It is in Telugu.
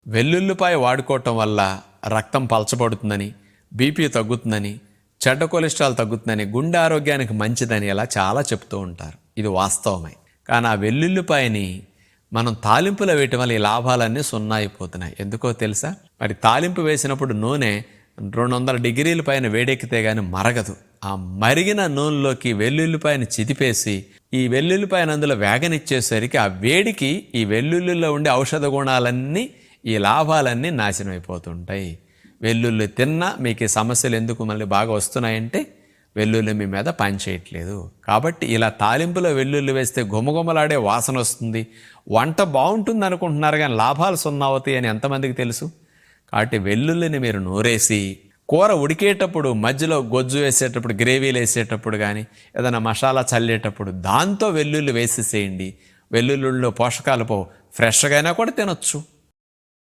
వెల్లుల్లిపాయ వాడుకోవటం వల్ల రక్తం పలచబడుతుందని, బీపీ తగ్గుతుందని, చెడ్డ కొలెస్ట్రాల్ తగ్గుతుందని, గుండె ఆరోగ్యానికి మంచిదని ఇలా చాలా చెప్తూ ఉంటారు. ఇది వాస్తవమే. కానీ ఆ వెల్లుల్లిపాయని మనం తాలింపులో వేయటం వల్ల ఈ లాభాలన్నీ సున్నా అయిపోతున్నాయి. ఎందుకో తెలుసా? మరి తాలింపు వేసినప్పుడు నూనె 200 డిగ్రీల పైన వేడెక్కితే కానీ మరగదు. ఆ మరిగిన నూనెలోకి వెల్లుల్లిపాయని చిదిపేసి ఈ వెల్లుల్లిపాయను అందులో వేగనిచ్చేసరికి ఆ వేడికి ఈ వెల్లుల్లిలో ఉండే ఔషధ గుణాలన్నీ, ఈ లాభాలన్నీ నాశనం అయిపోతుంటాయి. వెల్లుల్లి తిన్నా మీకు ఈ సమస్యలు ఎందుకు మళ్ళీ బాగా వస్తున్నాయంటే వెల్లుల్లి మీ మీద పనిచేయట్లేదు. కాబట్టి ఇలా తాలింపులో వెల్లుల్లి వేస్తే గుమగుమలాడే వాసన వస్తుంది, వంట బాగుంటుంది అనుకుంటున్నారు కానీ లాభాలు సున్నా అవుతాయి అని ఎంతమందికి తెలుసు? కాబట్టి వెల్లుల్లిని మీరు నూరేసి కూర ఉడికేటప్పుడు మధ్యలో గొజ్జు వేసేటప్పుడు, గ్రేవీలు వేసేటప్పుడు కానీ ఏదైనా మసాలా చల్లేటప్పుడు దాంతో వెల్లుల్లి వేసేసేయండి. వెల్లుల్లిలో పోషకాలు ఫ్రెష్గా అయినా కూడా తినొచ్చు.